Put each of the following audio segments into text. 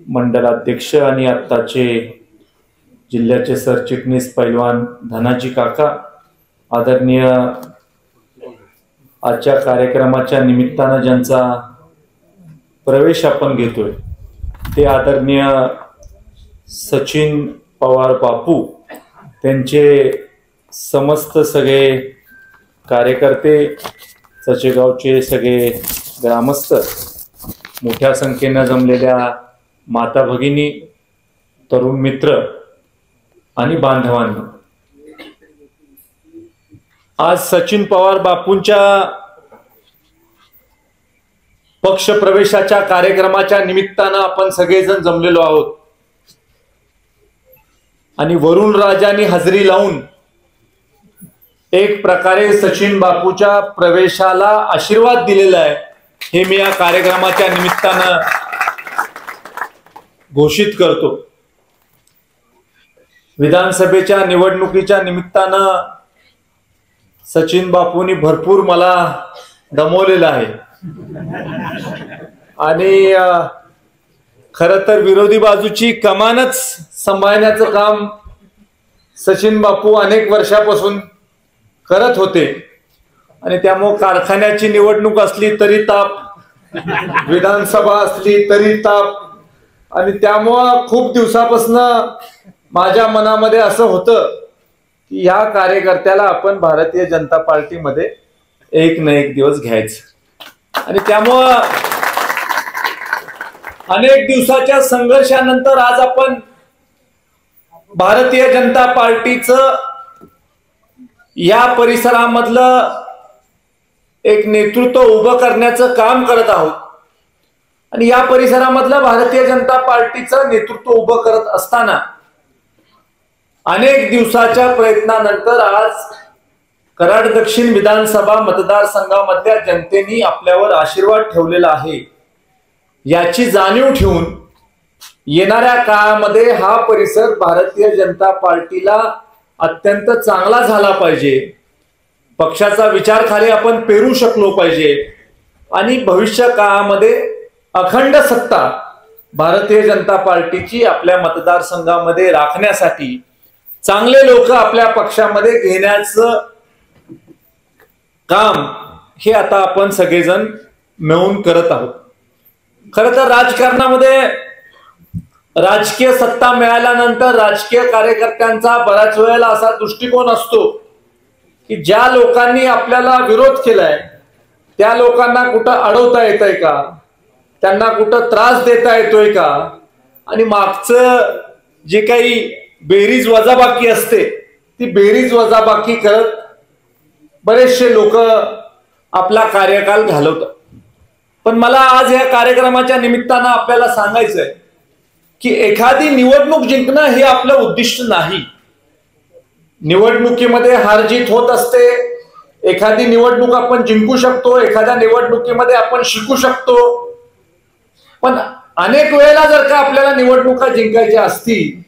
मंडलाध्यक्ष आणि आत्ताचे जिल्ह्याचे सरचिटणीस पैलवान धनाजी काका, आदरणीय आजच्या कार्यक्रमाच्या निमित्तानं ज्यांचा प्रवेश आपण घेतोय ते आदरणीय सचिन पवार बापू, त्यांचे समस्त सगळे कार्यकर्ते, सचेगावचे सगळे ग्रामस्थ, मोठ्या संख्येनं जमलेल्या माता भगिनी, तरुण मित्र आणि बांधवांनो, आज सचिन पवार बापूंच्या पक्ष प्रवेशाच्या कार्यक्रमाच्या निमित्तानं आपण सगळेजण जमलेलो आहोत आणि वरुण राजांनी हजेरी लावून एक प्रकारे सचिन बापूच्या प्रवेशाला आशीर्वाद दिलेला आहे, हे मी या कार्यक्रमाच्या निमित्तानं घोषित करतो। विधानसभेच्या निवडणुकीच्या निमित्तानं सचिन बापूंनी भरपूर मला दमवलेलं आहे आणि खरं तर विरोधी बाजूची कमानच सांभाळण्याचं काम सचिन बापू अनेक वर्षापासून करत होते आणि त्यामुळे कारखान्याची निवडणूक असली तरी ताप, विधानसभा असली तरी ताप, आणि त्यामुळे खूप दिवसापासून माझ्या मनामध्ये असं होतं की या कार्यकर्त्याला आपण भारतीय जनता पार्टीमध्ये एक ना एक दिवस घ्यायचं, आणि त्यामुळं अनेक दिवसाच्या संघर्षानंतर आज आपण भारतीय जनता पार्टीचं या परिसरामधलं एक नेतृत्व उभं करण्याचं काम करत आहोत आणि या परिसरामधलं भारतीय जनता पार्टीचं नेतृत्व उभं करत असताना अनेक दिवसाच्या प्रयत्नानंतर आज कराड दक्षिण विधानसभा मतदारसंघामधल्या जनतेने आपल्यावर आशीर्वाद ठेवलेला आहे, याची जाणीव ठेवून येणाऱ्या काळामध्ये हा परिसर भारतीय जनता पार्टीला अत्यंत चांगला झाला पाहिजे, पक्षाचा विचार खाली आपण पेरू शकलो पाहिजे आणि भविष्य काळामध्ये अखंड सत्ता भारतीय जनता पार्टीची आपल्या मतदारसंघामध्ये राखण्यासाठी चांगले लोक आपल्या पक्षामध्ये घेण्याचं काम हे आता आपण सगळेजण मिळून करत आहोत। खरं तर राजकारणामध्ये राजकीय सत्ता मिळाल्यानंतर राजकीय कार्यकर्त्यांचा बऱ्याच वेळेला असा दृष्टिकोन असतो की ज्या लोकांनी आपल्याला विरोध केलाय त्या लोकांना कुठं अडवता येतंय का, त्यांना कुठं त्रास देता येतोय का, आणि मागचं जे काही बेरीज वजाबाकी असते ती बेरीज वजाबाकी करत बरेचसे लोक आपला कार्यकाल घालवतात। पण मला आज या कार्यक्रमाच्या निमित्तानं आपल्याला सांगायचंय की एखादी निवडणूक जिंकणं हे आपलं उद्दिष्ट नाही। निवडणुकीमध्ये हार जीत होत असते, एखादी निवडणूक आपण जिंकू शकतो, एखाद्या निवडणुकीमध्ये आपण शिकू शकतो, पण अनेक वेळेला जर का आपल्याला निवडणुका जिंकायच्या असतील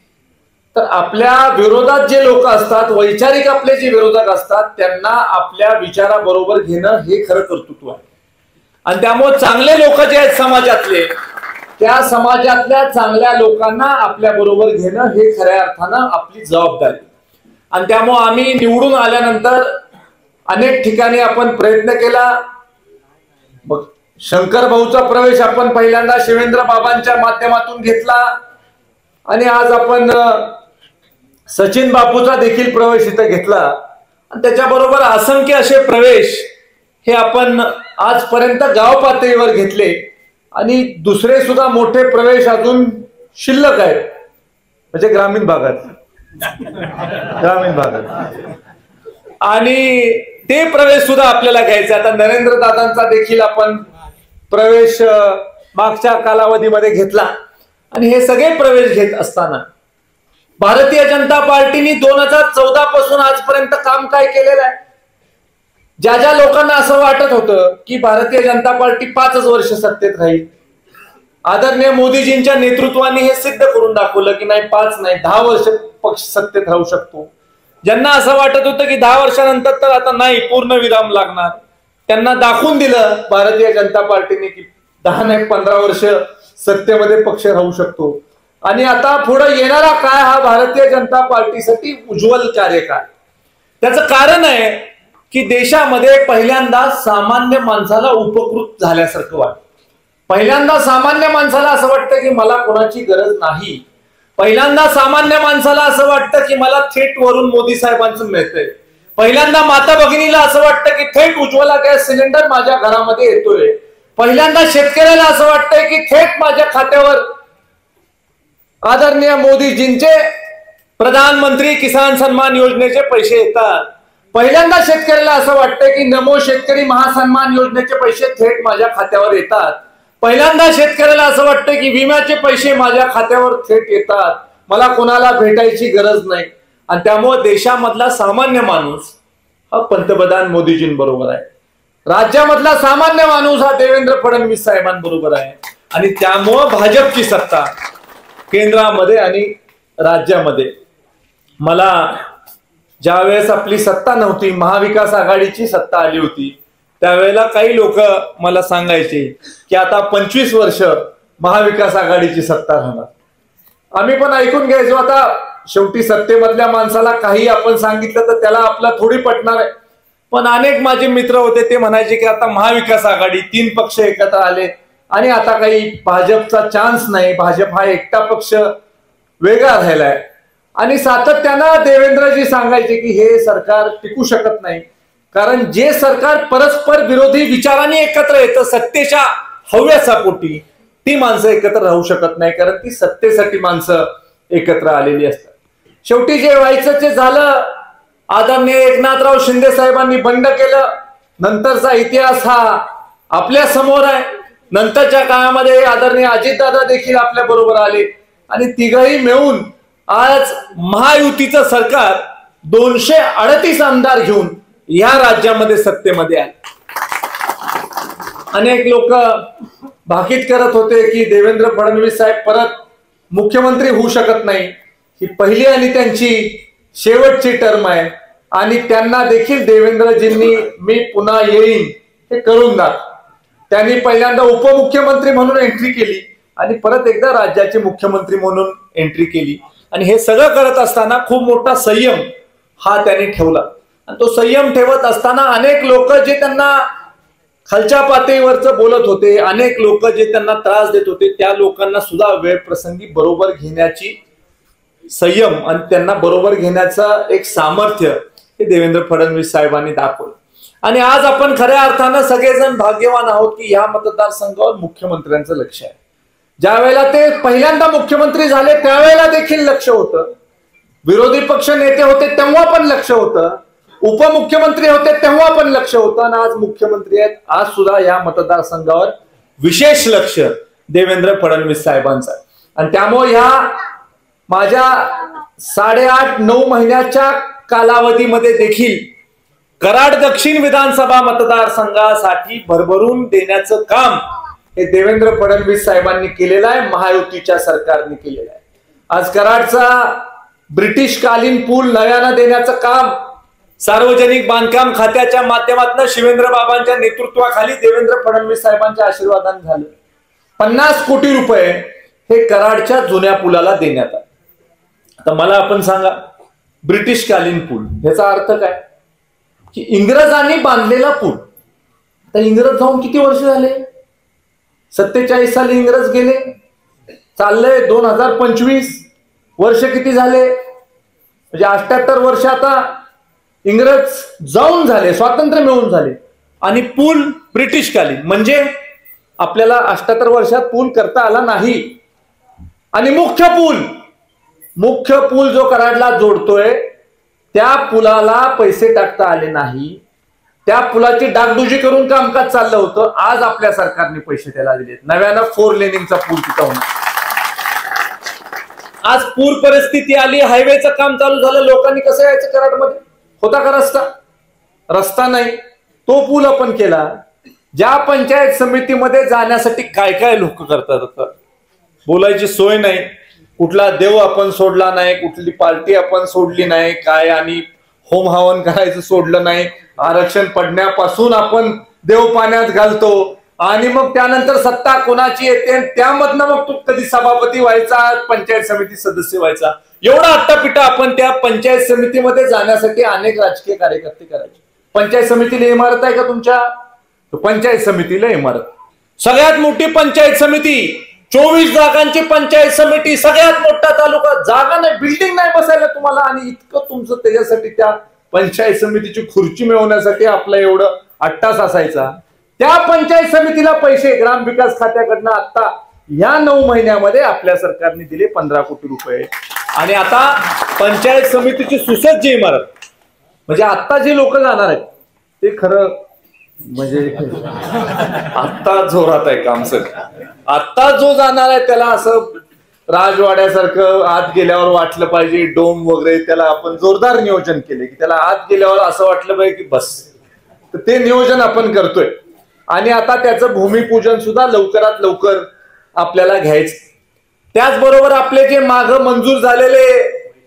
तर आपल्या विरोधात जे लोक असतात, वैचारिक आपले जे विरोधक असतात, त्यांना आपल्या विचाराबरोबर घेणं हे खरं कर्तृत्व आहे। आणि त्यामुळे चांगले लोक जे आहेत समाजातले, त्या समाजातल्या चांगल्या लोकांना आपल्या बरोबर घेणं हे खऱ्या अर्थानं आपली जबाबदारी। आणि त्यामुळे आम्ही निवडून आल्यानंतर अनेक ठिकाणी आपण प्रयत्न केला। मग शंकर भाऊचा प्रवेश आपण पहिल्यांदा शिवेंद्र बाबांच्या माध्यमातून घेतला आणि आज आपण सचिन बापूचा देखील प्रवेश इथं घेतला आणि त्याच्याबरोबर असंख्य असे प्रवेश हे आपण आजपर्यंत गाव पातळीवर घेतले आणि दुसरे सुद्धा मोठे प्रवेश अजून शिल्लक आहेत, म्हणजे ग्रामीण भागात आणि ते प्रवेश सुद्धा आपल्याला घ्यायचे। आता नरेंद्र दादांचा देखील आपण प्रवेश मागच्या कालावधीमध्ये घेतला आणि हे सगळे प्रवेश घेत असताना भारतीय जनता पार्टीने 2014 पासून आजपर्यंत काम काय केलेलं आहे। ज्या ज्या लोकांना असं वाटत होतं की भारतीय जनता पार्टी 5 वर्ष सत्तेत राहील, आदरणीय मोदीजींच्या नेतृत्वाने हे सिद्ध करून दाखवलं की नाही 5 नाही 10 वर्ष पक्ष सत्तेत राहू शकतो। ज्यांना असं वाटत होतं की 10 वर्षानंतर तर आता नाही पूर्ण विराम लागणार, त्यांना दाखवून दिलं भारतीय जनता पार्टीने की 10 नाही 15 वर्ष सत्तेमध्ये पक्ष राहू शकतो. आणि आता पुढे येणारा काळ हा भारतीय जनता पार्टीसाठी उज्ज्वल कार्यकाळ. त्याचं कारण आहे की देशामध्ये पहिल्यांदा सामान्य माणसाला उपकृत झाल्यासारखं वाटतं. पहिल्यांदा सामान्य माणसाला असं वाटतं की मला कोणाची गरज नाही. पहिल्यांदा सामान्य माणसाला असं वाटतं की मला थेट वरून मोदी साहेबांचं मिळतंय. पहिल्यांदा माता भगिनीला असं वाटतं की थेट उज्ज्वला गॅस सिलेंडर माझ्या घरामध्ये येतोय. पहिल्यांदा शेतकऱ्याला असं वाटतंय की थेट माझ्या खात्यावर आदरणीय मोदीजींचे प्रधानमंत्री किसान सन्मान योजनेचे पैसे येतात. पहिल्यांदा शेतकऱ्याला असं वाटतंय की नमो शेतकरी महासन्मान योजनेचे पैसे थेट माझ्या खात्यावर येतात. पहिल्यांदा शेतकऱ्याला असं वाटतं की विम्याचे पैसे माझ्या खात्यावर थेट येतात. मला कोणाला भेटायची गरज नाही. आणि त्यामुळे देशामधला सामान्य माणूस हा पंतप्रधान मोदीजींबरोबर आहे. राज्यामधला सामान्य माणूस हा देवेंद्र फडणवीस साहेबांबरोबर आहे. आणि त्यामुळं भाजपची सत्ता केंद्रामध्ये आणि राज्यामध्ये. मला ज्यावेळेस आपली सत्ता नव्हती, महाविकास आघाडीची सत्ता आली होती, त्यावेळेला काही लोक मला सांगायचे की आता 25 वर्ष महाविकास आघाडीची सत्ता राहणार. आम्ही पण ऐकून घ्यायचो. आता शेवटी सत्तेमधल्या माणसाला काही आपण सांगितलं तर त्याला आपला थोडी पटणार आहे. पण अनेक माझे मित्र होते ते म्हणायचे की आता महाविकास आघाडी 3 पक्ष एकत्र आले आणि आता काही भाजपचा चान्स नाही, भाजप हा एकटा पक्ष वेगळा राहिलाय. आणि सातत्यानं देवेंद्रजी सांगायचे की हे सरकार टिकू शकत नाही, कारण जे सरकार परस्पर विरोधी विचारांनी एकत्र येतं सत्तेच्या हव्यासापोटी, ती माणसं एकत्र राहू शकत नाही, कारण ती सत्तेसाठी माणसं एकत्र आलेली असतात. शेवटी जे व्हायचं ते झालं. आदरणीय एकनाथराव शिंदे साहेबांनी बंड केलं. नंतरचा इतिहास हा आपल्या समोर आहे. नंतरच्या काळामध्ये आदरणीय अजितदादा देखील आपल्या बरोबर आले आणि तिघही मिळून आज महायुतीचं सरकार 238 आमदार घेऊन या राज्यामध्ये सत्तेमध्ये आले. अनेक लोक भाकीत करत होते की देवेंद्र फडणवीस साहेब परत मुख्यमंत्री होऊ शकत नाही, ही पहिली आणि त्यांची शेवटची टर्म आहे आणि त्यांना देखील देवेंद्रजींनी मी पुन्हा येईन हे करून दाखव. त्यांनी पहिल्यांदा उपमुख्यमंत्री म्हणून एंट्री केली आणि परत एकदा राज्याचे मुख्यमंत्री म्हणून एंट्री केली. आणि हे सगळं करत असताना खूप मोठा संयम हा त्यांनी ठेवला. आणि तो संयम ठेवत असताना अनेक लोक जे त्यांना खालच्या पातळीवरच बोलत होते, अनेक लोक जे त्यांना त्रास देत होते, त्या लोकांना सुद्धा वेळ प्रसंगी बरोबर घेण्याची संयम आणि त्यांना बरोबर घेण्याचं एक सामर्थ्य हे देवेंद्र फडणवीस साहेबांनी दाखवलं. आणि आज आपण खऱ्या अर्थानं सगळेजण भाग्यवान आहोत की या मतदारसंघावर मुख्यमंत्र्यांचं लक्ष आहे. ज्या वेळेला ते पहिल्यांदा मुख्यमंत्री झाले त्यावेळेला देखील लक्ष होतं. विरोधी पक्ष नेते होते तेव्हा पण लक्ष होतं. उपमुख्यमंत्री होते तेव्हा पण लक्ष होतं. आणि आज मुख्यमंत्री आहेत, आज सुद्धा या मतदारसंघावर विशेष लक्ष देवेंद्र फडणवीस साहेबांचं. आणि त्यामुळे ह्या माझ्या 8.5-9 महिन्याच्या कालावधीमध्ये देखील कराड दक्षिण विधानसभा मतदारसंघासाठी भरभरून देण्याचं काम हे देवेंद्र फडणवीस साहेबांनी केलेलं आहे, महायुतीच्या सरकारने केलेलं आहे. आज कराडचा ब्रिटिशकालीन पूल नव्यानं देण्याचं काम सार्वजनिक बांधकाम खात्याच्या माध्यमातून शिवेंद्र बाबांच्या नेतृत्वाखाली देवेंद्र फडणवीस साहेबांच्या आशीर्वादाने झालं. 50 कोटी रुपये हे कराडच्या जुन्या पुलाला देण्यात आले. आता मला आपण सांगा, ब्रिटिशकालीन पूल ह्याचा अर्थ काय की इंग्रजांनी बांधलेला पूल. आता इंग्रज जाऊन किती वर्ष झाले? 47 साली इंग्रज गेले, चाललंय 2025 वर्ष किती झाले? म्हणजे 78 वर्ष आता इंग्रज जाऊन झाले, स्वातंत्र्य मिळून झाले. आणि पूल ब्रिटिशकालीन म्हणजे आपल्याला 78 वर्षात पूल करता आला नाही. आणि मुख्य पूल जो कराडला जोडतोय त्या पुलाला पैसे टाकता आले नाही. त्या पुलाची डागडुजी करून कामकाज चाललं होतं. आज आपल्या सरकारने पैसे त्याला दिलेत. नव्यानं 4 लेनिंगचा पूल तिथं होणार. आज पूर परिस्थिती आली, हायवेचं काम चालू झालं, लोकांनी कसं यायचं कराडमध्ये? होता का रस्ता नाही, तो पूल आपण केला. ज्या पंचायत समितीमध्ये जाण्यासाठी काय काय लोक करतात, बोलायची सोय नाही, कुठला देव आपण सोडला नाही, कुठली पार्टी आपण सोडली नाही काय, आणि होम हवन करायचं सोडलं नाही. आरक्षण पडण्यापासून आपण देव पाण्यात घालतो आणि मग त्यानंतर सत्ता कोणाची येते त्यामधनं मग तू कधी सभापती व्हायचा, पंचायत समिती सदस्य व्हायचा. एवढा अट्टापिटा आपण त्या पंचायत समितीमध्ये जाण्यासाठी अनेक राजकीय कार्यकर्ते करायचे. पंचायत समितीला इमारत आहे का तुमच्या? पंचायत समितीला इमारत, सगळ्यात मोठी पंचायत समिती, 24 जागांची पंचायत समिती, सगळ्यात मोठा तालुका, जागा नाही, बिल्डिंग नाही बसायला तुम्हाला. आणि इतकं तुमचं त्याच्यासाठी त्या पंचायत समितीची खुर्ची मिळवण्यासाठी आपलं एवढं अट्टास असायचा. त्या पंचायत समितीला पैसे ग्रामविकास खात्याकडनं आता या 9 महिन्यामध्ये आपल्या सरकारने दिले 15 कोटी रुपये. आणि आता पंचायत समितीची सुसज्ज इमारत, म्हणजे आता जे लोक जाणार आहेत ते खरं म्हणजे आता जोरात आहे काम सर. आता जो जाणार आहे त्याला असं राजवाड्यासारखं आत गेल्यावर वाटलं पाहिजे, डोम वगैरे, त्याला आपण जोरदार नियोजन केले की त्याला आत गेल्यावर असं वाटलं पाहिजे की बस. तर ते नियोजन आपण करतोय. आणि आता त्याचं भूमिपूजन सुद्धा लवकरात लवकर आपल्याला घ्यायचं. त्याचबरोबर आपले जे माग मंजूर झालेले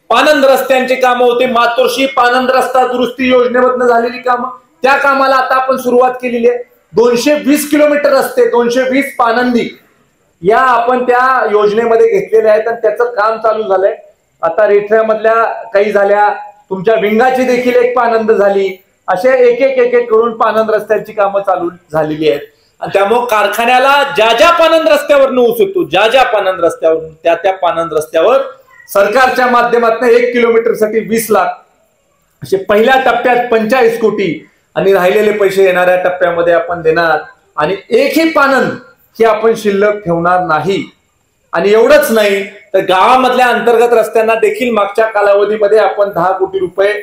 पानंद रस्त्यांची कामं होती, मातोश्री पानंद रस्ता दुरुस्ती योजनेमधनं झालेली कामं, त्या कामाला आता आपण सुरुवात केलेली आहे. 220 किलोमीटर रस्ते, 220 पानंदी या आपण त्या योजनेमध्ये घेतलेल्या आहेत आणि त्याचं काम चालू झालंय. आता रेठऱ्यामधल्या काही झाल्या, तुमच्या विंगाची देखील एक पानंद झाली, असे एक एक करून पानंद रस्त्यांची कामं चालू झालेली आहेत. आणि त्यामुळे कारखान्याला ज्या ज्या पानंद रस्त्यावरनं ऊस येतो, ज्या पानंद रस्त्यावरून त्या पानंद रस्त्यावर सरकारच्या माध्यमातून 1 किलोमीटरसाठी 20 लाख असे पहिल्या टप्प्यात 45 कोटी आणि राहिलेले पैसे येणाऱ्या टप्प्यामध्ये आपण देणार. आणि एकही पानंद ही आपण शिल्लक ठेवणार नाही. आणि एवढंच नाही तर गावामधल्या अंतर्गत रस्त्यांना देखील मागच्या कालावधीमध्ये आपण 10 कोटी रुपये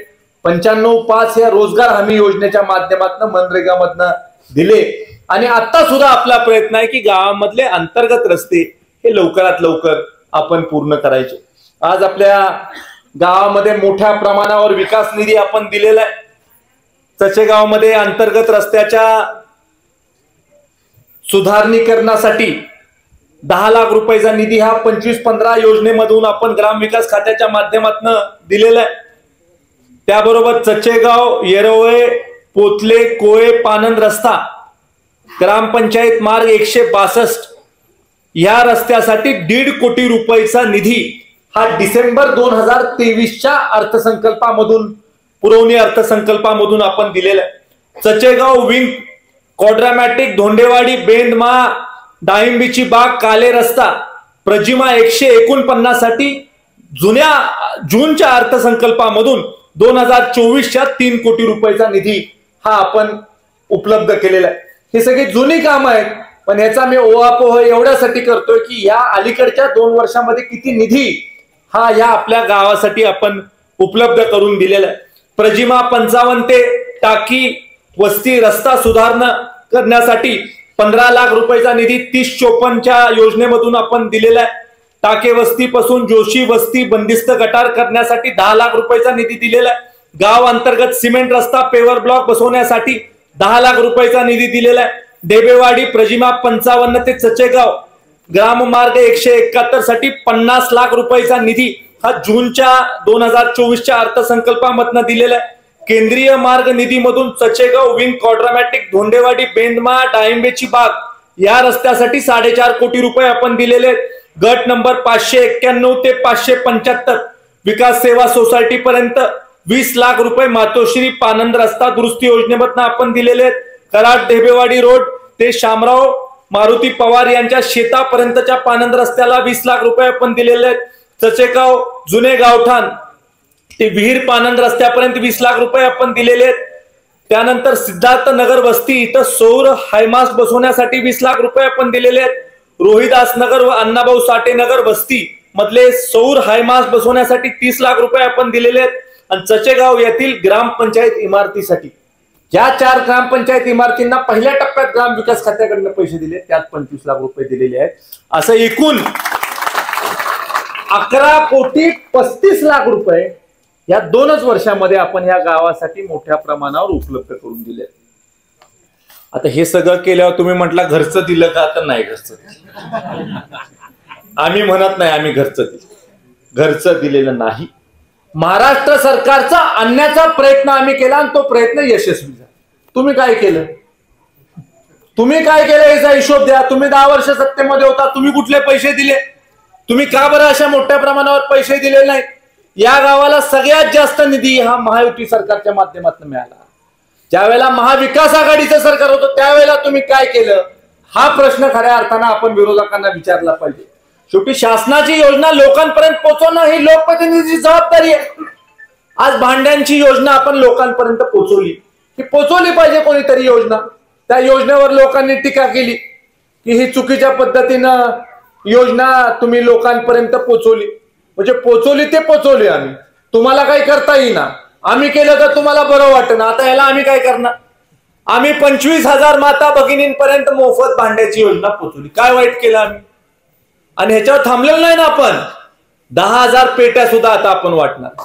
95/5 या रोजगार हमी योजनेच्या माध्यमातून मनरेगामधनं दिले. आणि आता सुद्धा आपला प्रयत्न आहे की गावामधले अंतर्गत रस्ते हे लवकरात लवकर आपण पूर्ण करायचे. आज आपल्या गावामध्ये मोठ्या प्रमाणावर विकास निधी आपण दिलेला आहे. चचेगावमध्ये अंतर्गत रस्त्याच्या सुधारणीकरणासाठी 10 लाख रुपयाचा निधी हा 25-15 योजनेमधून आपण ग्रामविकास खात्याच्या माध्यमातून दिलेला आहे. त्याबरोबर चचेगाव, येरवळे, पोतले, कोळे, पानंद रस्ता ग्रामपंचायत मार्ग 162 या रस्त्यासाठी 1.5 कोटी रुपयाचा निधी हा डिसेंबर 2023च्या अर्थसंकल्पामधून, पुरवणी अर्थसंकल्पामधून आपण दिलेला आहे. चचेगाव विंग, क्वाड्रॅमॅटिक, धोंडेवाडी, बेंदमा, डाळिंबीची बाग, काले रस्ता, प्रजिमा 149 साठी जूनच्या अर्थसंकल्पामधून 2024च्या 3 कोटी रुपयाचा निधी हा आपण उपलब्ध केलेला आहे. ही सगळी जुनी कामं आहेत, पण याचा मी ओवापोह एवढ्यासाठी करतोय की या अलीकडच्या 2 वर्षामध्ये किती निधी हा या आपल्या गावासाठी आपण उपलब्ध करून दिलेला आहे. प्रजिमा 55 ते टाकी वस्ती रस्ता सुधारणा करण्यासाठी 15 लाख रुपयाचा निधी 3054च्या योजनेमधून आपण दिलेला आहे. टाके वस्ती पासून जोशी वस्ती बंदिस्त गटार करण्यासाठी 10 लाख रुपयाचा निधी दिलेला आहे. गाव अंतर्गत सिमेंट रस्ता पेवर ब्लॉक बसवण्यासाठी 10 लाख रुपयाचा निधी दिलेला आहे. डेबेवाडी प्रजिमा 55 ते चचेगाव ग्राममार्ग 171 साठी 50 लाख रुपयाचा निधी हा जूनच्या 2024च्या अर्थसंकल्पामधनं दिलेला आहे. केंद्रीय मार्ग निधीमधून चचेगाव विंग, क्वाड्रॅमॅटिक, धोंडेवाडी, बेंदमा, डाळिंबीची बाग या रस्त्यासाठी 4.5 कोटी रुपये आपण दिलेले आहेत. गट नंबर 591 ते 575 विकास सेवा सोसायटी पर्यंत 20 लाख रुपये मातोश्री पानंद रस्ता दुरुस्ती योजनेमधनं आपण दिलेले आहेत. कराड ढेबेवाडी रोड ते शामराव मारुती पवार यांच्या शेतापर्यंतच्या पानंद रस्त्याला 20 लाख रुपये आपण दिलेले आहेत. चचेगाव जुने गावठाण ते विहीर पानंद रस्त्यापर्यंत 20 लाख रुपये आपण दिलेले आहेत. त्यानंतर सिद्धार्थ नगर वस्ती इथं सौर हायमास बसवण्यासाठी 20 लाख रुपये आपण दिलेले आहेत. रोहिदास नगर व अण्णाभाऊ साठे नगर वस्ती मधले सौर हायमास बसवण्यासाठी 30 लाख रुपये आपण दिलेले आहेत. आणि चचेगाव येथील ग्रामपंचायत इमारतीसाठी ज्या 4 ग्रामपंचायत इमारतींना पहिल्या टप्प्यात ग्रामविकास खात्याकडनं पैसे दिले त्यात 25 लाख रुपये दिलेले आहेत. असं एकूण 11 कोटी 35 लाख रुपये या 2च वर्षामध्ये आपण या गावासाठी मोठ्या प्रमाणावर उपलब्ध करून दिले. आता हे सगळं केल्यावर तुम्ही म्हटलं घरचं दिलं का? तर नाही, घरचं आम्ही म्हणत नाही आम्ही घरचं दिलेलं नाही. महाराष्ट्र सरकारचा आणण्याचा प्रयत्न आम्ही केला आणि तो प्रयत्न यशस्वी झाला. तुम्ही काय केलं? तुम्ही काय केलं याचा हिशोब द्या. तुम्ही 10 वर्ष सत्तेमध्ये होता, तुम्ही कुठले पैसे दिले? तुम्ही का बरं अशा मोठ्या प्रमाणावर पैसे दिले नाही? या गावाला सगळ्यात जास्त निधी हा महायुती सरकारच्या माध्यमातून मिळाला. ज्यावेळेला महाविकास आघाडीचं सरकार होतं त्यावेळेला तुम्ही काय केलं? हा प्रश्न खऱ्या अर्थानं आपण विरोधकांना विचारला पाहिजे. शेवटी शासनाची योजना लोकांपर्यंत पोहोचवणं ही लोकप्रतिनिधीची जबाबदारी आहे. आज भांड्यांची योजना आपण लोकांपर्यंत पोहोचवली की पोहोचवली पाहिजे कोणीतरी योजना. त्या योजनेवर लोकांनी टीका केली की ही चुकीच्या पद्धतीनं योजना तुम्ही लोकांपर्यंत पोहोचवली. म्हणजे पोहोचवली ते पोहोचवली आम्ही, तुम्हाला काही करता येईना. आम्ही केलं तर तुम्हाला बरं वाटतं ना. आता याला आम्ही काय करणार? आम्ही 25,000 माता भगिनींपर्यंत मोफत भांड्याची योजना पोहोचवली. काय वाईट केलं आम्ही? आणि ह्याच्यावर थांबलेलं नाही ना आपण. 10,000 पेट्या सुद्धा आता आपण वाटणार.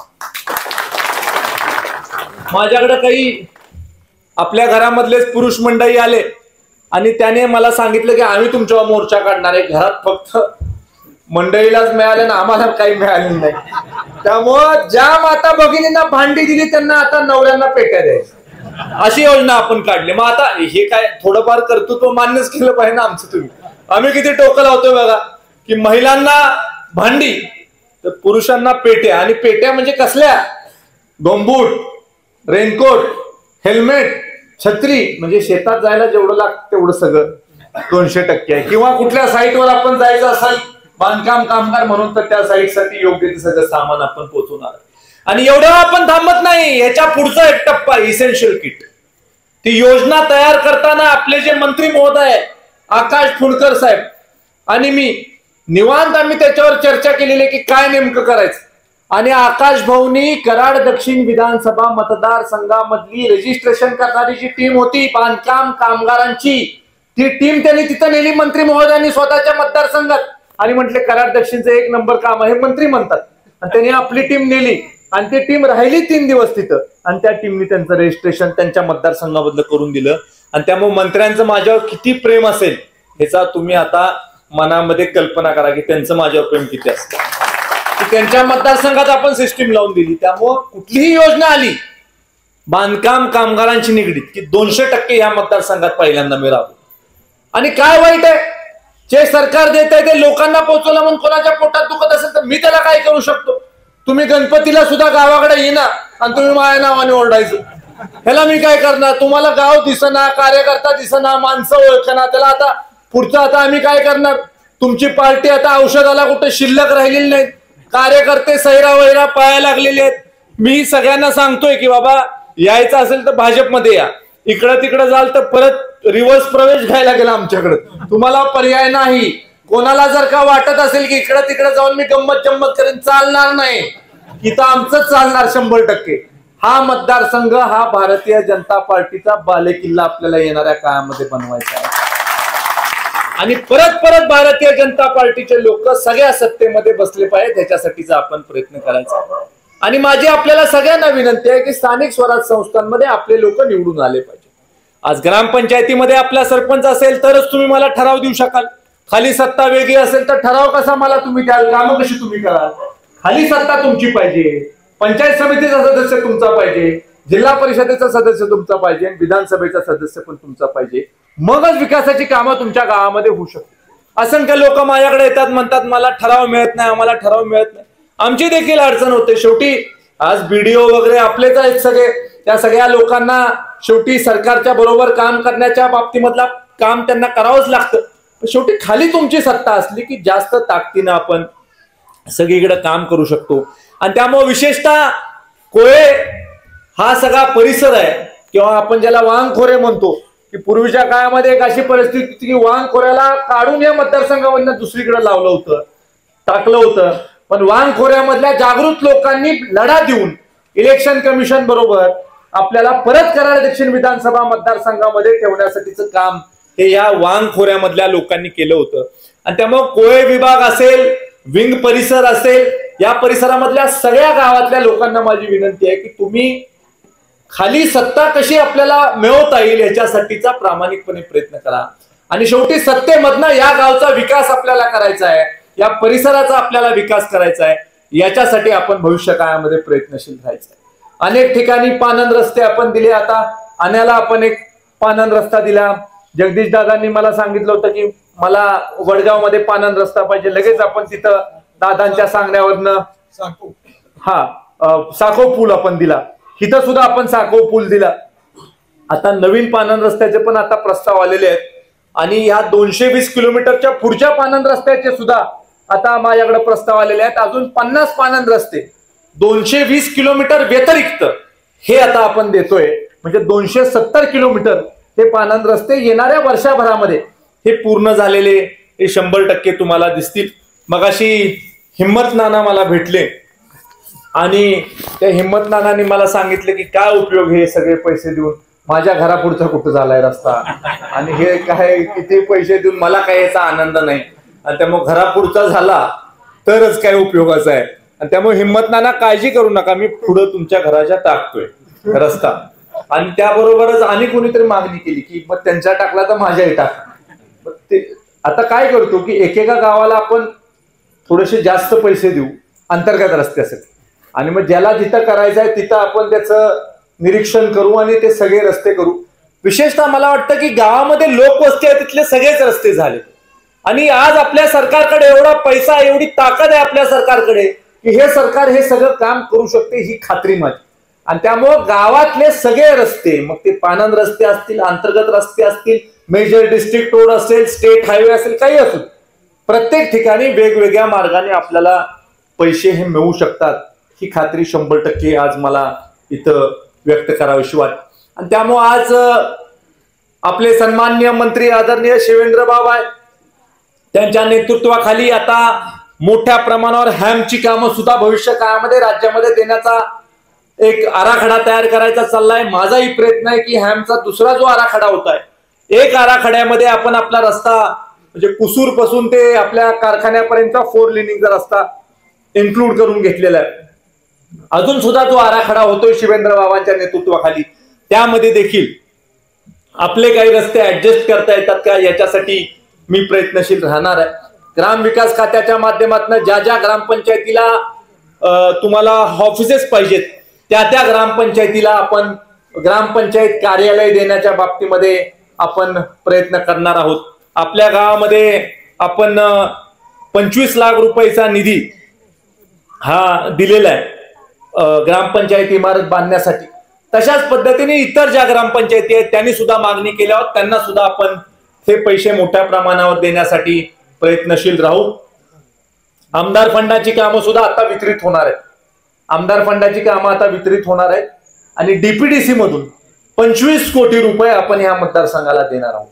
माझ्याकडे काही आपल्या घरामधलेच पुरुष मंडळी आले आणि त्याने मला सांगितलं की आम्ही तुमच्यावर मोर्चा काढणार आहे. घरात फक्त मंडळीलाच मिळाले ना, आम्हाला काही मिळालं नाही. त्यामुळं ज्या माता भगिनींना भांडी दिली त्यांना आता नवऱ्यांना पेट्या द्यायच्या, अशी योजना आपण काढली. मग आता हे काय थोडंफार कर्तृत्व मान्यच केलं पाहिजे ना आमचं. तुम्ही आम्ही किती टोकं लावतोय बघा की महिलांना भांडी तर पुरुषांना पेट्या. आणि पेट्या म्हणजे कसल्या? गमबूट, रेनकोट, हेल्मेट, छत्री. म्हणजे शेतात जायला जेवढं लागतं तेवढं सगळं 200% आहे. किंवा कुठल्या साईटवर आपण जायचं असेल बांधकाम कामगार म्हणून तर त्या साईटसाठी योग्य ते सगळं सामान आपण पोहोचवणार. आणि एवढं आपण थांबत नाही. याच्या पुढचा एक टप्पा इसेन्शियल किट. ती योजना तयार करताना आपले जे मंत्री महोदय आकाश फुंडकर साहेब आणि मी निवांत आम्ही त्याच्यावर चर्चा केलेली की काय नेमकं करायचं. आणि आकाश भाऊनी कराड दक्षिण विधानसभा मतदारसंघामधली रजिस्ट्रेशन करणारी जी टीम होती बांधकाम कामगारांची, ती टीम त्यांनी तिथं नेली मंत्री महोदयांनी स्वतःच्या मतदारसंघात. आणि म्हटले कराड दक्षिणचं 1 नंबर काम आहे मंत्री म्हणतात. आणि त्यांनी आपली टीम नेली आणि ती टीम राहिली 3 दिवस तिथं. आणि त्या टीमनी त्यांचं रजिस्ट्रेशन त्यांच्या मतदारसंघामधलं करून दिलं. आणि त्यामुळे मंत्र्यांचं माझ्यावर किती प्रेम असेल ह्याचा तुम्ही आता मनामध्ये कल्पना करा की त्यांचं माझ्यावर प्रेम किती असतं. की त्यांच्या मतदारसंघात आपण सिस्टीम लावून दिली. त्यामुळं कुठलीही योजना आली बांधकाम कामगारांची निगडीत की 200% या मतदारसंघात पहिल्यांदा मी राबवतो. आणि काय वाईट आहे? जे सरकार देत आहे ते लोकांना पोहोचवलं म्हणून कोणाच्या पोटात दुखत असेल तर मी त्याला काय करू शकतो? तुम्ही गणपतीला सुद्धा गावाकडे येणार आणि तुम्ही माझ्या नावाने ओरडायचं, ह्याला मी काय करणार? तुम्हाला गाव दिसना, कार्यकर्ता दिसना, माणसं ओळखना, त्याला आता पुढचं आता आम्ही काय करणार? तुमची पार्टी आता औषधाला कुठे शिल्लक राहिलेली नाही. कार्यकर्ते सैरा वैरा पाया लागलेले आहेत. मी सगळ्यांना सांगतोय की बाबा यायचं असेल तर भाजपमध्ये या, इकडं तिकडं जाल तर परत रिव्हर्स प्रवेश घ्यायला गेला आमच्याकडे. तुम्हाला पर्याय नाही. कोणाला जर का वाटत असेल की इकडं तिकडे जाऊन मी गंमत जम्मत करेन, चालणार नाही. इथं आमचं चालणार 100%. हा मतदारसंघ हा भारतीय जनता पार्टीचा बालेकिल्ला आपल्याला येणाऱ्या काळामध्ये बनवायचा आहे. आणि परत परत भारतीय जनता पार्टीचे लोक सगळ्या सत्तेमध्ये बसले पाहिजे त्याच्यासाठीचा आपण प्रयत्न करायचा. आणि माझी आपल्याला सगळ्यांना विनंती आहे की स्थानिक स्वराज्य संस्थांमध्ये आपले लोक निवडून आले पाहिजे. आज ग्रामपंचायतीमध्ये आपला सरपंच असेल तरच तुम्ही मला ठराव देऊ शकाल. खाली सत्ता वेगळी असेल तर ठराव कसा मला तुम्ही द्याल? कामं कशी तुम्ही कराल? खाली सत्ता तुमची पाहिजे, पंचायत समितीचा सदस्य तुमचा पाहिजे, जिल्हा परिषदेचा सदस्य तुमचा पाहिजे, विधानसभेचा सदस्य पण तुमचा पाहिजे. मगच विकासाची कामं तुमच्या गावामध्ये होऊ शकतात. असंख्य लोक माझ्याकडे येतात, म्हणतात मला ठराव मिळत नाही, आम्हाला ठराव मिळत नाही. आमची देखील अडचण होते. शेवटी आज बीडीओ वगैरे आपलेच आहेत सगळे. त्या सगळ्या लोकांना शेवटी सरकारच्या बरोबर काम करण्याच्या बाबतीमधला काम त्यांना करावंच लागतं. शेवटी खाली तुमची सत्ता असली की जास्त ताकदीनं आपण सगळीकडे काम करू शकतो. आणि त्यामुळे विशेषतः कोळे हा सगळा परिसर आहे किंवा आपण ज्याला वांगखोरे म्हणतो की पूर्वीच्या काळामध्ये एक अशी परिस्थिती होती की वांगखोऱ्याला काढून या मतदारसंघामधनं दुसरीकडे लावलं होतं, टाकलं होतं. पण वांगखोऱ्यामधल्या जागृत लोकांनी लढा देऊन इलेक्शन कमिशन बरोबर आपल्याला परत कराड दक्षिण विधानसभा मतदारसंघामध्ये ठेवण्यासाठीचं काम हे या वांगखोऱ्यामधल्या लोकांनी केलं होतं. आणि त्यामुळे कोळे विभाग असेल, विंग परिसर असेल, या परिसरामधल्या सगळ्या गावातल्या लोकांना माझी विनंती आहे की तुम्ही खाली सत्ता कशी आपल्याला मिळवता येईल याच्यासाठीचा प्रामाणिकपणे प्रयत्न करा. आणि शेवटी सत्तेमधनं या गावचा विकास आपल्याला करायचा आहे, या परिसराचा आपल्याला विकास करायचा आहे. याच्यासाठी आपण भविष्य काळामध्ये प्रयत्नशील राहायचं आहे. अनेक ठिकाणी पानन रस्ते आपण दिले. आता आण्याला आपण एक पानन रस्ता दिला, जगदीश दादांनी मला सांगितलं होतं की मला वडगाव मध्ये पानंद रस्ता पाहिजे, लगेच आपण तिथं दादांच्या सांगण्यावरनं साखो पूल आपण दिला, इथं सुद्धा आपण साखो पूल दिला. आता नवीन पानंद रस्त्याचे पण आता प्रस्ताव आलेले आहेत आणि ह्या 220 किलोमीटरच्या पुढच्या पानंद रस्त्याचे सुद्धा आता माझ्याकडे प्रस्ताव आलेले आहेत. अजून 50 पानंद रस्ते 220 किलोमीटर व्यतिरिक्त हे आता आपण देतोय, म्हणजे 270 किलोमीटर हे पानंद रस्ते येणाऱ्या वर्षभरामध्ये हे पूर्ण झालेले हे 100% तुम्हाला दिसतील. मगाशी हिम्मत नाना मला भेटले आणि त्या हिम्मत नानांनी मला सांगितलं की काय उपयोग हे सगळे पैसे देऊन, माझ्या घरापुढचा कुठं झालाय रस्ता आणि हे काय किती पैसे देऊन मला काय याचा आनंद नाही, आणि त्यामुळे घरापुढचा झाला तरच काय उपयोगाचा आहे. आणि त्यामुळे हिम्मत नाना काळजी करू नका, मी पुढे तुमच्या घराच्या टाकतोय रस्ता. आणि त्याबरोबरच आणि कोणीतरी मागणी केली की मग त्यांच्या टाकला तर माझ्याही टाक. ते आता काय करतो की एकेका गावाला आपण थोडेसे जास्त पैसे देऊ अंतर्गत रस्त्यासाठी, आणि मग ज्याला जिथं करायचं आहे तिथं आपण त्याचं निरीक्षण करू आणि ते सगळे रस्ते करू. विशेषतः मला वाटतं की गावामध्ये लोकवस्ती आहे तिथले सगळेच रस्ते झाले, आणि आज आपल्या सरकारकडे एवढा पैसा, एवढी ताकद आहे आपल्या सरकारकडे की हे सरकार हे सगळं काम करू शकते, ही खात्री माझी. आणि त्यामुळं गावातले सगळे रस्ते, मग ते पानंद रस्ते असतील, अंतर्गत रस्ते असतील, मेजर डिस्ट्रिक्ट रोड असेल, स्टेट हायवे असेल, काही असेल, प्रत्येक ठिकाणी वेगवेगळ्या मार्गाने आपल्याला पैसे हे मिळू शकतात, ही खात्री 100% आज मला इथं व्यक्त करावीशी वाटते. आणि त्यामुळे आज आपले सन्माननीय मंत्री आदरणीय शिवेंद्र बाबा त्यांच्या नेतृत्वाखाली आता मोठ्या प्रमाणावर हॅमची कामं सुद्धा भविष्य काळामध्ये राज्यामध्ये देण्याचा एक आराखडा तयार करायचा चाललाय. माझाही प्रयत्न आहे की हॅमचा दुसरा जो आराखडा होता आहे, एक आराखड्यामध्ये आपण आपला रस्ता म्हणजे कुसूर पासून ते आपल्या कारखान्यापर्यंतचा 4 लेनिंगचा रस्ता इन्क्लूड करून घेतलेला आहे. अजून सुद्धा जो आराखडा होतोय शिवेंद्र बाबांच्या नेतृत्वाखाली, त्यामध्ये देखील आपले काही रस्ते ऍडजस्ट करता येतात का याच्यासाठी मी प्रयत्नशील राहणार आहे. ग्रामविकास खात्याच्या माध्यमातून ज्या ज्या ग्रामपंचायतीला तुम्हाला ऑफिसेस पाहिजेत त्या त्या ग्रामपंचायतीला आपण ग्रामपंचायत कार्यालय देण्याच्या बाबतीमध्ये आपण प्रयत्न करणार आहोत. आपल्या गावामध्ये आपण 25 लाख रुपयाचा निधी हा दिलेला आहे ग्रामपंचायत इमारत बांधण्यासाठी. तशाच पद्धतीने इतर ज्या ग्रामपंचायती आहेत त्यांनी सुद्धा मागणी केल्यावर त्यांना सुद्धा आपण हे पैसे मोठ्या प्रमाणावर देण्यासाठी प्रयत्नशील राहू. आमदार फंडाची कामं सुद्धा आता वितरित होणार आहेत. आमदार फंडाची कामं आता वितरित होणार आहेत आणि डीपीडीसी मधून 25 कोटी रुपये आपण ह्या मतदारसंघाला देणार आहोत.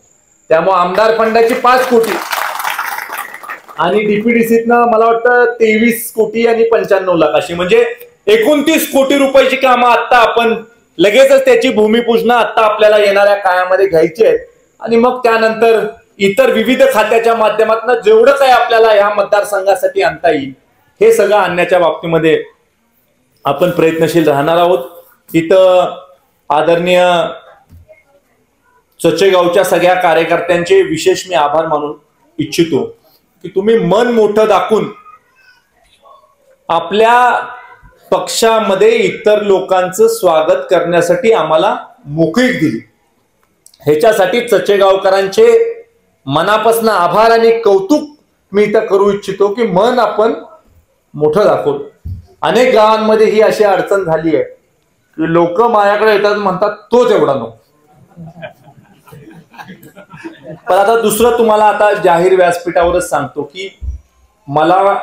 त्यामुळे आमदार फंडाची 5 कोटी आणि डीपीडीसीतनं मला वाटतं 23 कोटी आणि 95 लाख अशी म्हणजे 29 कोटी रुपयाची कामं आता आपण लगेचच त्याची भूमिपूजन आता आपल्याला येणाऱ्या काळामध्ये घ्यायची आहेत. आणि मग त्यानंतर इतर विविध खात्याच्या माध्यमातून जेवढं काही आपल्याला ह्या मतदारसंघासाठी आणता येईल हे सगळं आणण्याच्या बाबतीमध्ये आपण प्रयत्नशील राहणार आहोत. इथं आदरणीय चचेगावच्या सगळ्या कार्यकर्त्यांचे विशेष मी आभार मानू इच्छितो की तुम्ही मन मोठं दाखवून आपल्या पक्षामध्ये इतर लोकांचं स्वागत करण्यासाठी आम्हाला मोकळीक दिली. ह्याच्यासाठी चचेगावकरांचे मनापासून आभार आणि कौतुक मी इथं करू इच्छितो की मन आपण मोठं दाखवलं. अनेक गावांमध्ये ही अशी अडचण झाली आहे की लोक माझ्याकडे येतात म्हणतात तोच एवढा नको. पण आता दुसरं तुम्हाला आता जाहीर व्यासपीठावरच सांगतो की मला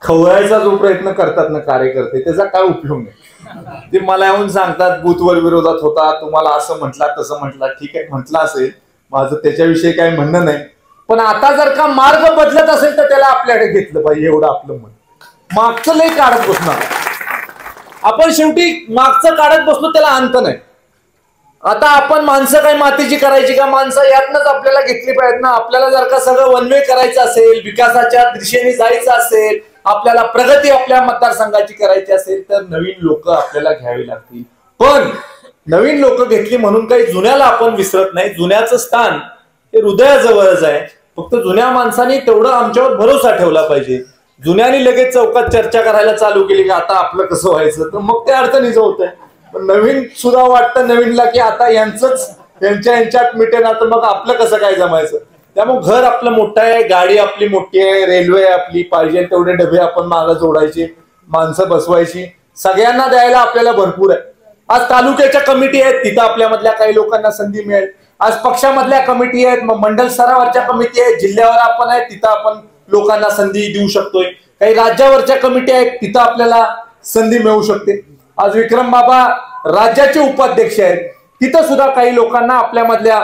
खवळायचा जो प्रयत्न करतात ना कार्यकर्ते त्याचा काय उपयोग नाही. ते मला येऊन सांगतात बूथवर विरोधात होता, तुम्हाला असं म्हटला तसं म्हटला. ठीक आहे, म्हटलं असेल, माझं त्याच्याविषयी काही म्हणणं नाही. पण आता जर का मार्ग बदलत असेल तर त्याला आपल्याकडे घेतलं पाहिजे एवढं आपलं मन. मागचं लई काढत बसणार आपण, शेवटी मागचं काढत बसलो त्याला अंत नाही. आता आपण माणसं काही मातीची करायची का? माणसं यातनच आपल्याला घेतली पाहिजेत ना. आपल्याला जर का सगळं वनवे करायचं असेल, विकासाच्या दिशेने जायचं असेल, आपल्याला प्रगती आपल्या मतदारसंघाची करायची असेल तर नवीन लोक आपल्याला घ्यावी लागतील. पण नवीन लोक घेतली म्हणून काही जुन्याला आपण विसरत नाही. जुन्याचं स्थान हे हृदयाजवळच आहे. फक्त जुन्या माणसांनी तेवढं आमच्यावर भरोसा ठेवला पाहिजे. जुन्यानी लगेच चौकात चर्चा करायला चालू केली की आता आपलं कसं व्हायचं, तर मग ते अडचणीचं होत आहे. पण नवीन सुद्धा वाटतं नवीनला की आता यांचंच यांच्यात मिटेना तर मग आपलं कसं काय जमायचं. त्यामुळे घर आपलं मोठं आहे, गाडी आपली मोठी आहे, रेल्वे आपली, पाहिजे तेवढे डबे आपण मागं जोडायचे, माणसं बसवायची, सगळ्यांना द्यायला आपल्याला भरपूर आहे. आज तालुक्याच्या कमिटी आहेत, तिथं आपल्यामधल्या काही लोकांना संधी मिळेल. आज पक्षामधल्या कमिटी आहेत, मग मंडल स्तरावरच्या कमिटी आहेत, जिल्ह्यावर आपण आहे तिथं आपण लोकांना संधी देऊ शकतोय. काही राज्यावरच्या कमिटी आहेत तिथं आपल्याला संधी मिळू शकते. आज विक्रम बाबा राज्याचे उपाध्यक्ष आहेत, तिथं सुद्धा काही लोकांना आपल्यामधल्या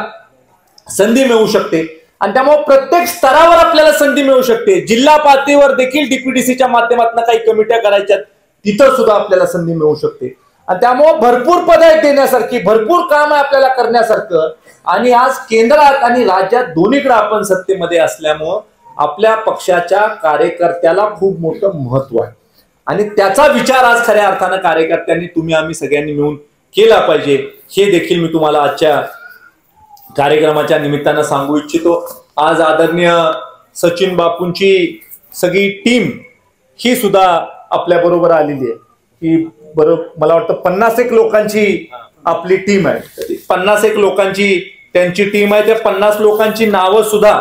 संधी मिळू शकते. आणि त्यामुळे प्रत्येक स्तरावर आपल्याला संधी मिळू शकते. जिल्हा पातळीवर देखील डीपीडीसीच्या माध्यमातून काही कमिट्या करायच्या, तिथं सुद्धा आपल्याला संधी मिळू शकते. आणि त्यामुळे भरपूर पद आहेत देण्यासारखी, भरपूर काम आहे आपल्याला करण्यासारखं. आणि आज केंद्रात आणि राज्यात दोन्हीकडे आपण सत्तेमध्ये असल्यामुळं आपल्या पक्षाच्या कार्यकर्त्याला खूप मोठं महत्व आहे. आणि त्याचा विचार आज खऱ्या अर्थानं कार्यकर्त्यांनी, तुम्ही आम्ही सगळ्यांनी मिळून केला पाहिजे, हे देखील मी तुम्हाला आजच्या कार्यक्रमाच्या निमित्तानं सांगू इच्छितो. आज आदरणीय सचिन बापूंची सगळी टीम ही सुद्धा आपल्या बरोबर आलेली आहे. की बरोबर मला वाटतं 51 लोकांची आपली टीम आहे. 51 लोकांची त्यांची टीम आहे. त्या 50 लोकांची नावं सुद्धा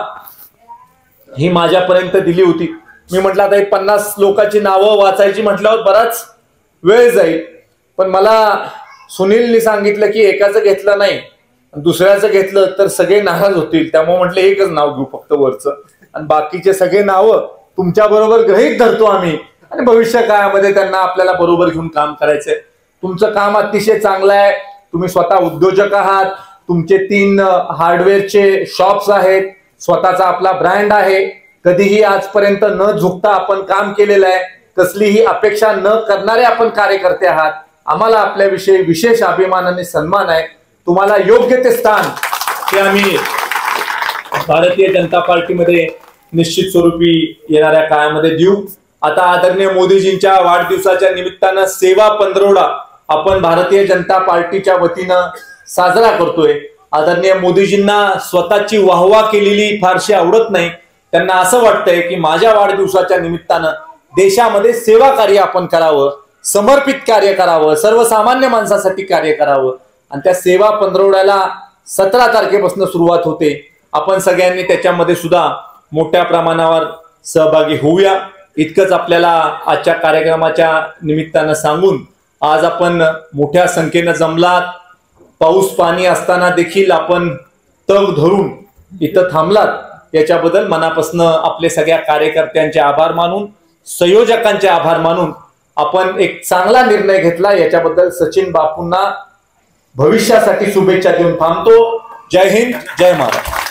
ही माझ्यापर्यंत दिली होती. मी म्हटलं आता 50 लोकांची नावं वाचायची म्हटल्यावर बराच वेळ जाईल, पण मला सुनीलनी सांगितलं की एकाचं घेतलं नाही, दुसऱ्याचं घेतलं तर सगळे नाराज होतील, त्यामुळे म्हटलं एकच नाव घेऊ फक्त वरचं, आणि बाकीचे सगळे नावं तुमच्या बरोबर गृहीत धरतो आम्ही, आणि भविष्य काळामध्ये त्यांना आपल्याला बरोबर घेऊन काम करायचंय. तुमचं काम अतिशय चांगलं आहे. तुम्ही स्वतः उद्योजक आहात. तुमचे 3 हार्डवेअरचे शॉप्स आहेत. स्वतःचा आपला ब्रँड आहे. कधीही आजपर्यंत न झुकता आपण काम केलेलं आहे. कसलीही अपेक्षा न करणारे आपण कार्यकर्ते आहात. आम्हाला आपल्याविषयी विशेष अभिमान आणि सन्मान आहे. तुम्हाला योग्य ते स्थान हे आम्ही भारतीय जनता पार्टीमध्ये निश्चित स्वरूपी येणाऱ्या काळामध्ये देऊ. आता आदरणीय मोदीजींच्या वाढदिवसाच्या निमित्तानं सेवा पंधरवडा आपण भारतीय जनता पार्टीच्या वतीनं साजरा करतोय. आदरणीय मोदीजींना स्वतःची वाहवा केलेली फारशी आवडत नाही. त्यांना असं वाटतंय की माझ्या वाढदिवसाच्या निमित्तानं देशामध्ये सेवा कार्य आपण करावं, समर्पित कार्य करावं, सर्वसामान्य माणसासाठी कार्य करावं. आणि त्या सेवा पंधरवड्याला 17 तारखेपासून सुरुवात होते. आपण सगळ्यांनी त्याच्यामध्ये सुद्धा मोठ्या प्रमाणावर सहभागी होऊया, इतकंच आपल्याला आजच्या कार्यक्रमाच्या निमित्तानं सांगून, आज आपण मोठ्या संख्येनं जमलात. पाऊस पाणी असताना देखील आपण तग धरून इथं थांबलात, याच्याबद्दल मनापासून आपले सगळ्या कार्यकर्त्यांचे आभार मानून, संयोजकांचे आभार मानून आपण एक चांगला निर्णय घेतला, याच्याबद्दल सचिन बापूंना भविष्यासाठी शुभेच्छा देऊन थांबतो. जय हिंद, जय महाराष्ट्र.